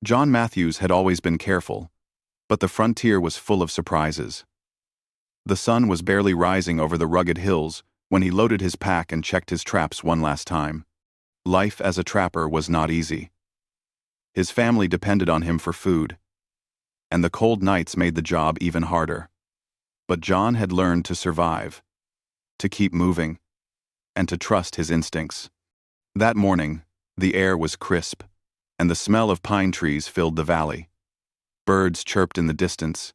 John Matthews had always been careful, but the frontier was full of surprises. The sun was barely rising over the rugged hills when he loaded his pack and checked his traps one last time. Life as a trapper was not easy. His family depended on him for food, and the cold nights made the job even harder. But John had learned to survive, to keep moving, and to trust his instincts. That morning, the air was crisp, and the smell of pine trees filled the valley. Birds chirped in the distance,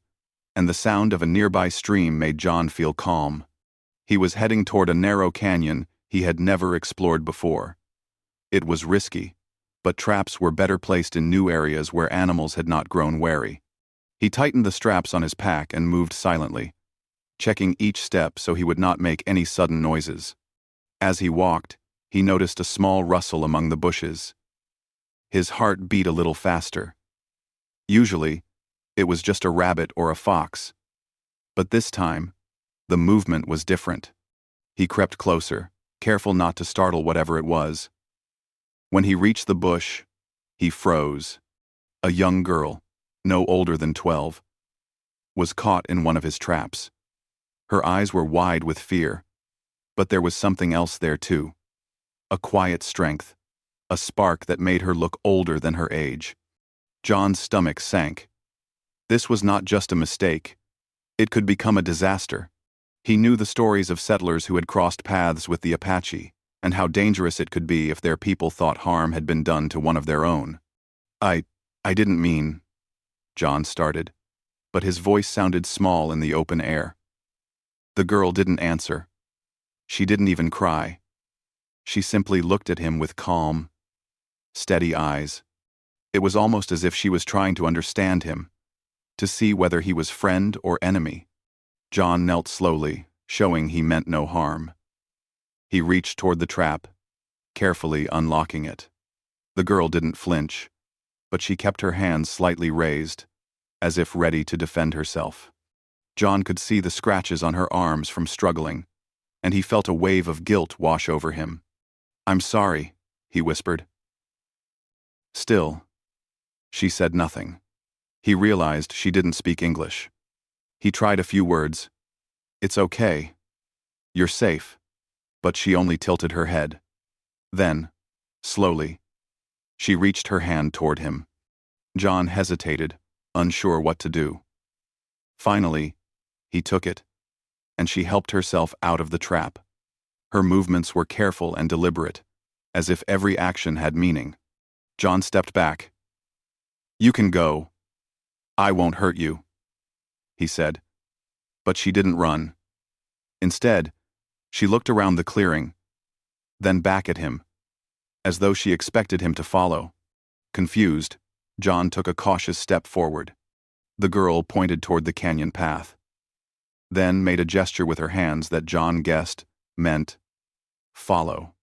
and the sound of a nearby stream made John feel calm. He was heading toward a narrow canyon he had never explored before. It was risky, but traps were better placed in new areas where animals had not grown wary. He tightened the straps on his pack and moved silently, checking each step so he would not make any sudden noises. As he walked, he noticed a small rustle among the bushes. His heart beat a little faster. Usually, it was just a rabbit or a fox. But this time, the movement was different. He crept closer, careful not to startle whatever it was. When he reached the bush, he froze. A young girl, no older than 12, was caught in one of his traps. Her eyes were wide with fear, but there was something else there too. A quiet strength, a spark that made her look older than her age. John's stomach sank. This was not just a mistake. It could become a disaster. He knew the stories of settlers who had crossed paths with the Apache, and how dangerous it could be if their people thought harm had been done to one of their own. I didn't mean," John started, but his voice sounded small in the open air. The girl didn't answer. She didn't even cry. She simply looked at him with calm, steady eyes. It was almost as if she was trying to understand him, to see whether he was friend or enemy. John knelt slowly, showing he meant no harm. He reached toward the trap, carefully unlocking it. The girl didn't flinch, but she kept her hands slightly raised, as if ready to defend herself. John could see the scratches on her arms from struggling, and he felt a wave of guilt wash over him. "I'm sorry," he whispered. Still, she said nothing. He realized she didn't speak English. He tried a few words. "It's okay. You're safe." But she only tilted her head. Then, slowly, she reached her hand toward him. John hesitated, unsure what to do. Finally, he took it, and she helped herself out of the trap. Her movements were careful and deliberate, as if every action had meaning. John stepped back. "You can go. I won't hurt you," he said. But she didn't run. Instead, she looked around the clearing, then back at him, as though she expected him to follow. Confused, John took a cautious step forward. The girl pointed toward the canyon path, then made a gesture with her hands that John guessed meant follow.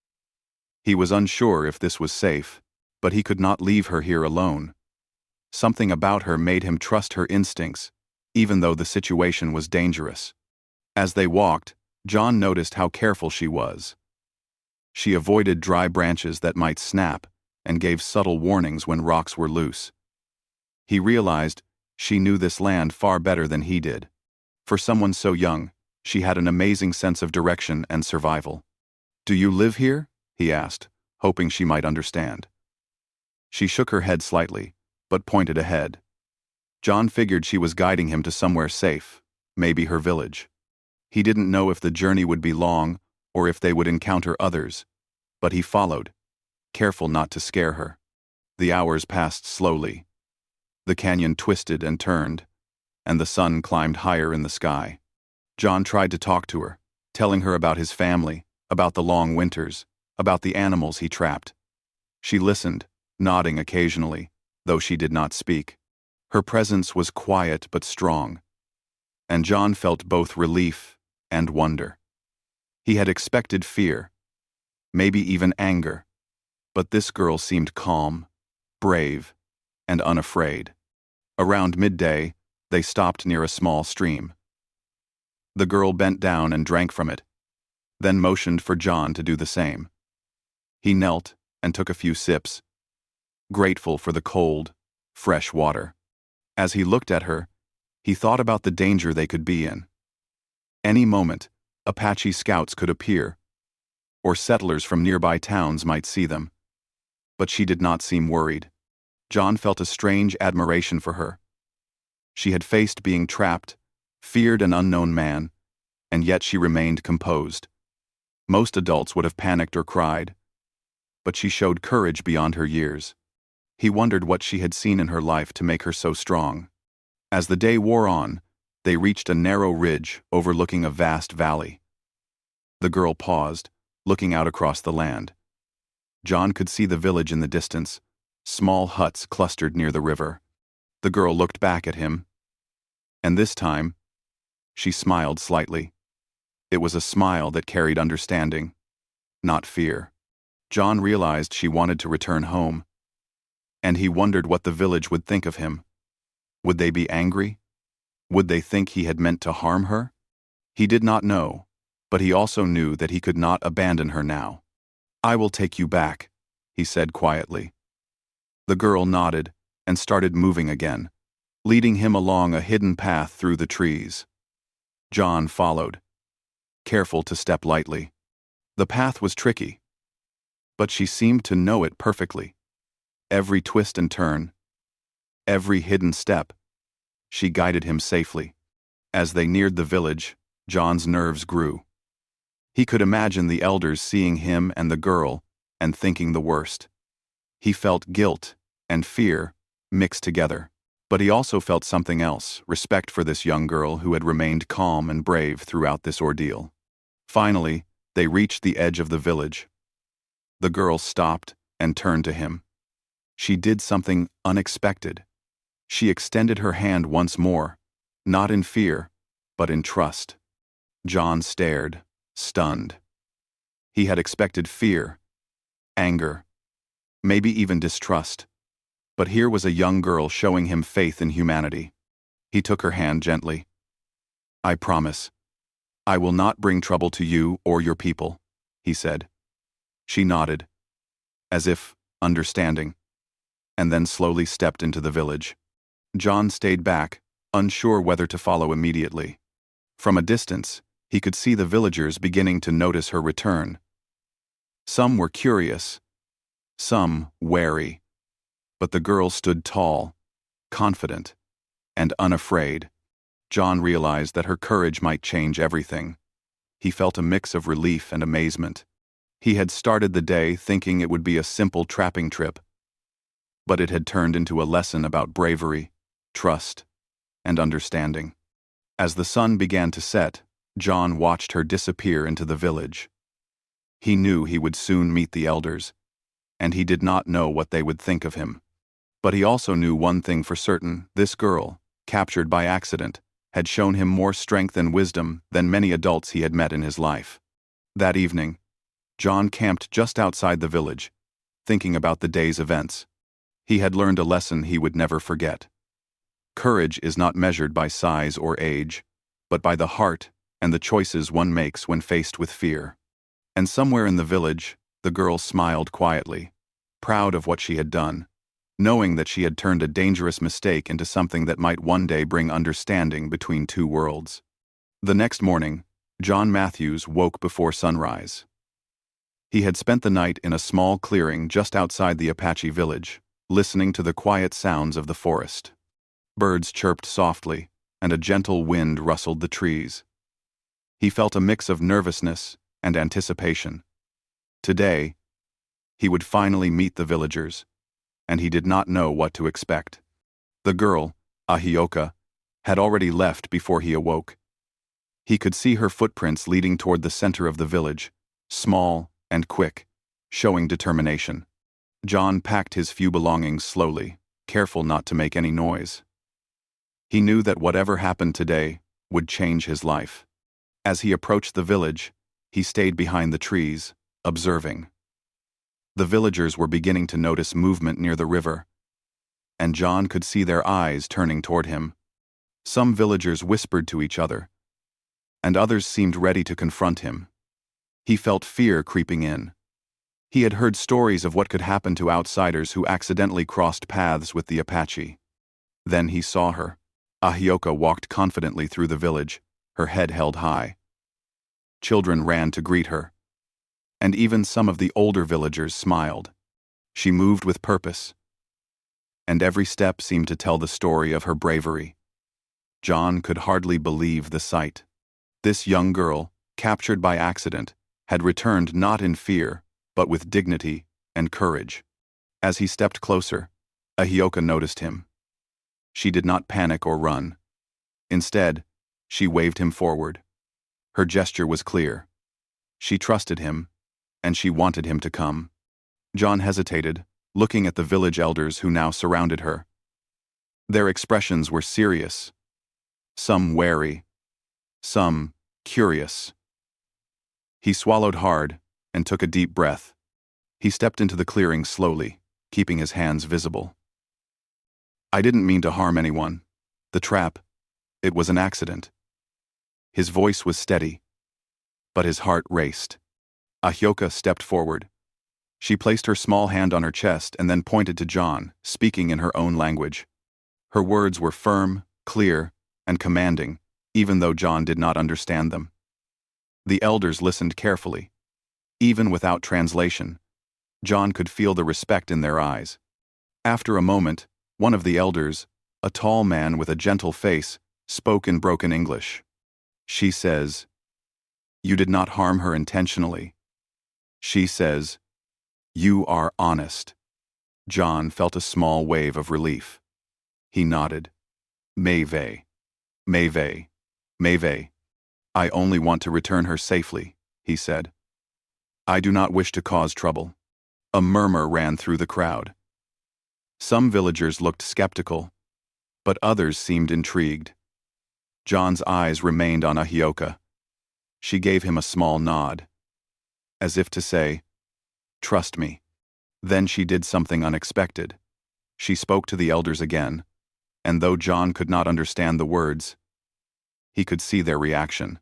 He was unsure if this was safe, but he could not leave her here alone. Something about her made him trust her instincts, even though the situation was dangerous. As they walked, John noticed how careful she was. She avoided dry branches that might snap and gave subtle warnings when rocks were loose. He realized she knew this land far better than he did. For someone so young, she had an amazing sense of direction and survival. "Do you live here?" he asked, hoping she might understand. She shook her head slightly, but pointed ahead. John figured she was guiding him to somewhere safe, maybe her village. He didn't know if the journey would be long or if they would encounter others, but he followed, careful not to scare her. The hours passed slowly. The canyon twisted and turned, and the sun climbed higher in the sky. John tried to talk to her, telling her about his family, about the long winters, about the animals he trapped. She listened, nodding occasionally, though she did not speak. Her presence was quiet but strong, and John felt both relief and wonder. He had expected fear, maybe even anger, but this girl seemed calm, brave, and unafraid. Around midday, they stopped near a small stream. The girl bent down and drank from it, then motioned for John to do the same. He knelt and took a few sips, grateful for the cold, fresh water. As he looked at her, he thought about the danger they could be in. Any moment, Apache scouts could appear, or settlers from nearby towns might see them. But she did not seem worried. John felt a strange admiration for her. She had faced being trapped, feared an unknown man, and yet she remained composed. Most adults would have panicked or cried, but she showed courage beyond her years. He wondered what she had seen in her life to make her so strong. As the day wore on, they reached a narrow ridge overlooking a vast valley. The girl paused, looking out across the land. John could see the village in the distance, small huts clustered near the river. The girl looked back at him, and this time, she smiled slightly. It was a smile that carried understanding, not fear. John realized she wanted to return home, and he wondered what the village would think of him. Would they be angry? Would they think he had meant to harm her? He did not know, but he also knew that he could not abandon her now. "I will take you back," he said quietly. The girl nodded and started moving again, leading him along a hidden path through the trees. John followed, careful to step lightly. The path was tricky, but she seemed to know it perfectly. Every twist and turn, every hidden step, she guided him safely. As they neared the village, John's nerves grew. He could imagine the elders seeing him and the girl and thinking the worst. He felt guilt and fear mixed together, but he also felt something else, respect for this young girl who had remained calm and brave throughout this ordeal. Finally, they reached the edge of the village. The girl stopped and turned to him. She did something unexpected. She extended her hand once more, not in fear, but in trust. John stared, stunned. He had expected fear, anger, maybe even distrust. But here was a young girl showing him faith in humanity. He took her hand gently. "I promise, I will not bring trouble to you or your people," he said. She nodded, as if understanding, and then slowly stepped into the village. John stayed back, unsure whether to follow immediately. From a distance, he could see the villagers beginning to notice her return. Some were curious, some wary, but the girl stood tall, confident, and unafraid. John realized that her courage might change everything. He felt a mix of relief and amazement. He had started the day thinking it would be a simple trapping trip, but it had turned into a lesson about bravery, trust, and understanding. As the sun began to set, John watched her disappear into the village. He knew he would soon meet the elders, and he did not know what they would think of him. But he also knew one thing for certain: this girl, captured by accident, had shown him more strength and wisdom than many adults he had met in his life. That evening, John camped just outside the village, thinking about the day's events. He had learned a lesson he would never forget. Courage is not measured by size or age, but by the heart and the choices one makes when faced with fear. And somewhere in the village, the girl smiled quietly, proud of what she had done, knowing that she had turned a dangerous mistake into something that might one day bring understanding between two worlds. The next morning, John Matthews woke before sunrise. He had spent the night in a small clearing just outside the Apache village, listening to the quiet sounds of the forest. Birds chirped softly, and a gentle wind rustled the trees. He felt a mix of nervousness and anticipation. Today, he would finally meet the villagers, and he did not know what to expect. The girl, Ahioka, had already left before he awoke. He could see her footprints leading toward the center of the village, small and quick, showing determination. John packed his few belongings slowly, careful not to make any noise. He knew that whatever happened today would change his life. As he approached the village, he stayed behind the trees, observing. The villagers were beginning to notice movement near the river, and John could see their eyes turning toward him. Some villagers whispered to each other, and others seemed ready to confront him. He felt fear creeping in. He had heard stories of what could happen to outsiders who accidentally crossed paths with the Apache. Then he saw her. Ahioka walked confidently through the village, her head held high. Children ran to greet her, and even some of the older villagers smiled. She moved with purpose, and every step seemed to tell the story of her bravery. John could hardly believe the sight. This young girl, captured by accident, had returned not in fear, but with dignity and courage. As he stepped closer, Ahioka noticed him. She did not panic or run. Instead, she waved him forward. Her gesture was clear. She trusted him, and she wanted him to come. John hesitated, looking at the village elders who now surrounded her. Their expressions were serious, some wary, some curious. He swallowed hard and took a deep breath. He stepped into the clearing slowly, keeping his hands visible. I didn't mean to harm anyone. The trap, it was an accident. His voice was steady, but his heart raced. Ahioka stepped forward. She placed her small hand on her chest and then pointed to John, speaking in her own language. Her words were firm, clear, and commanding, even though John did not understand them. The elders listened carefully. Even without translation, John could feel the respect in their eyes. After a moment, one of the elders, a tall man with a gentle face, spoke in broken English. She says, "You did not harm her intentionally." She says, "You are honest." John felt a small wave of relief. He nodded. Meve. Meve. Meve. I only want to return her safely, he said. I do not wish to cause trouble. A murmur ran through the crowd. Some villagers looked skeptical, but others seemed intrigued. John's eyes remained on Ahioka. She gave him a small nod, as if to say, "Trust me." Then she did something unexpected. She spoke to the elders again, and though John could not understand the words, he could see their reaction.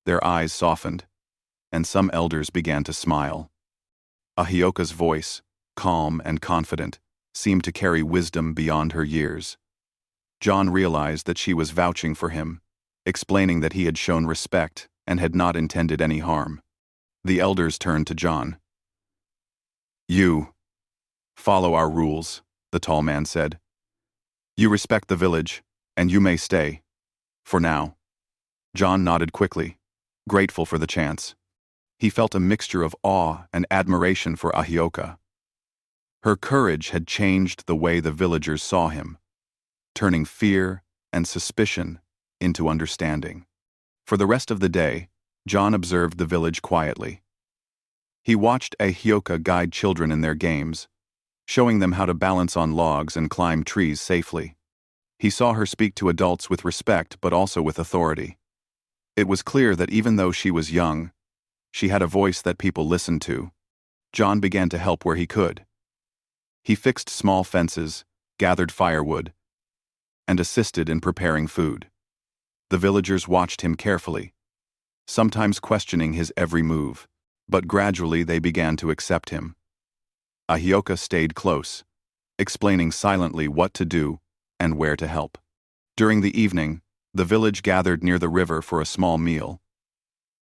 Their eyes softened, and some elders began to smile. Ahioka's voice, calm and confident, seemed to carry wisdom beyond her years. John realized that she was vouching for him, explaining that he had shown respect and had not intended any harm. The elders turned to John. You follow our rules, the tall man said. You respect the village, and you may stay. For now. John nodded quickly, grateful for the chance. He felt a mixture of awe and admiration for Ahioka. Her courage had changed the way the villagers saw him, turning fear and suspicion into understanding. For the rest of the day, John observed the village quietly. He watched Ahioka guide children in their games, showing them how to balance on logs and climb trees safely. He saw her speak to adults with respect but also with authority. It was clear that even though she was young, she had a voice that people listened to. John began to help where he could. He fixed small fences, gathered firewood, and assisted in preparing food. The villagers watched him carefully, sometimes questioning his every move, but gradually they began to accept him. Ahioka stayed close, explaining silently what to do and where to help. During the evening, the village gathered near the river for a small meal.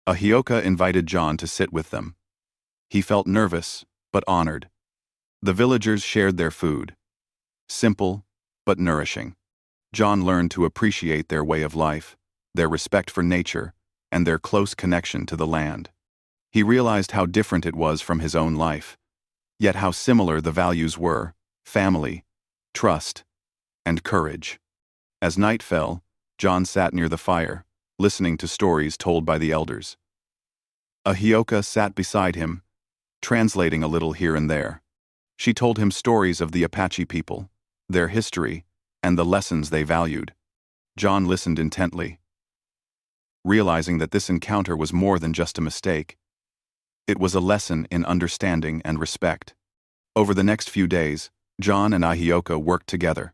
Ahioka invited John to sit with them. He felt nervous, but honored. The villagers shared their food, simple but nourishing. John learned to appreciate their way of life, their respect for nature, and their close connection to the land. He realized how different it was from his own life, yet how similar the values were: family, trust, and courage. As night fell, John sat near the fire, listening to stories told by the elders. Ahioka sat beside him, translating a little here and there. She told him stories of the Apache people, their history, and the lessons they valued. John listened intently, realizing that this encounter was more than just a mistake. It was a lesson in understanding and respect. Over the next few days, John and Ahioka worked together.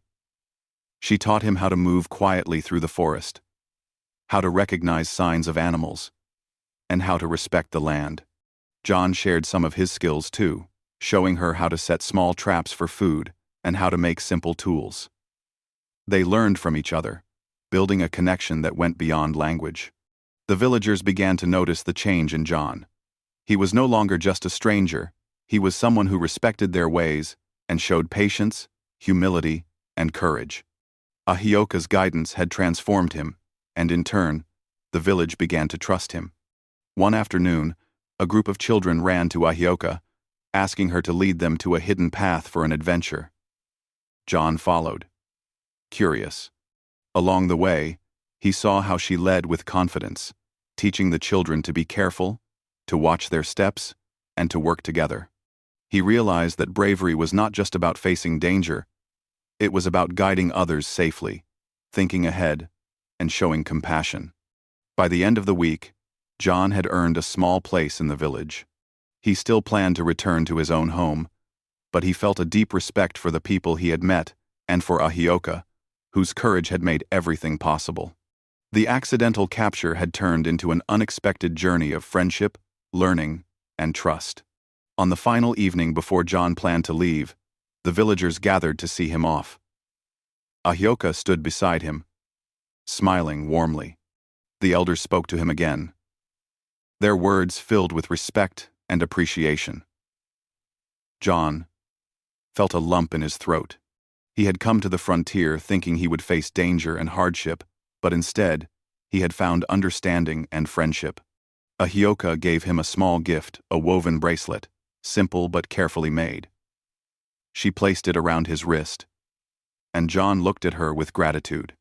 She taught him how to move quietly through the forest, how to recognize signs of animals, and how to respect the land. John shared some of his skills too, showing her how to set small traps for food and how to make simple tools. They learned from each other, building a connection that went beyond language. The villagers began to notice the change in John. He was no longer just a stranger, he was someone who respected their ways and showed patience, humility, and courage. Ahioka's guidance had transformed him, and in turn, the village began to trust him. One afternoon, a group of children ran to Ahioka, asking her to lead them to a hidden path for an adventure. John followed, curious. Along the way, he saw how she led with confidence, teaching the children to be careful, to watch their steps, and to work together. He realized that bravery was not just about facing danger, it was about guiding others safely, thinking ahead, and showing compassion. By the end of the week, John had earned a small place in the village. He still planned to return to his own home, but he felt a deep respect for the people he had met and for Ahioka, whose courage had made everything possible. The accidental capture had turned into an unexpected journey of friendship, learning, and trust. On the final evening before John planned to leave, the villagers gathered to see him off. Ahioka stood beside him, smiling warmly. The elders spoke to him again, their words filled with respect and appreciation. John felt a lump in his throat. He had come to the frontier thinking he would face danger and hardship, but instead, he had found understanding and friendship. Ahioka gave him a small gift, a woven bracelet, simple but carefully made. She placed it around his wrist, and John looked at her with gratitude.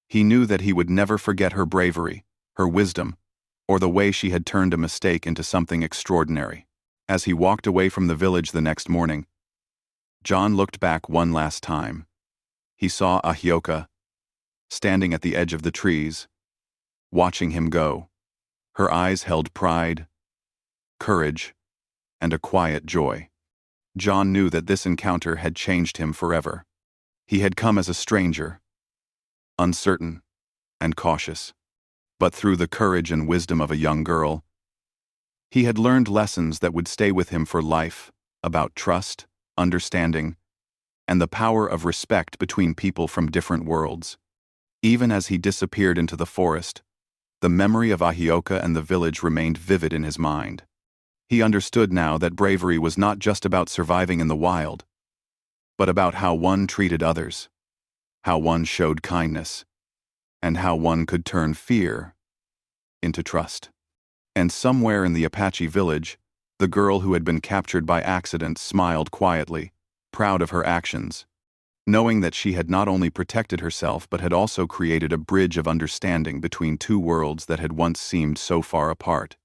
He knew that he would never forget her bravery, her wisdom, or the way she had turned a mistake into something extraordinary. As he walked away from the village the next morning, John looked back one last time. He saw Ahioka standing at the edge of the trees, watching him go. Her eyes held pride, courage, and a quiet joy. John knew that this encounter had changed him forever. He had come as a stranger, uncertain and cautious, but through the courage and wisdom of a young girl, he had learned lessons that would stay with him for life, about trust, understanding, and the power of respect between people from different worlds. Even as he disappeared into the forest, the memory of Ahioka and the village remained vivid in his mind. He understood now that bravery was not just about surviving in the wild, but about how one treated others, how one showed kindness, and how one could turn fear into trust. And somewhere in the Apache village, the girl who had been captured by accident smiled quietly, proud of her actions, knowing that she had not only protected herself but had also created a bridge of understanding between two worlds that had once seemed so far apart.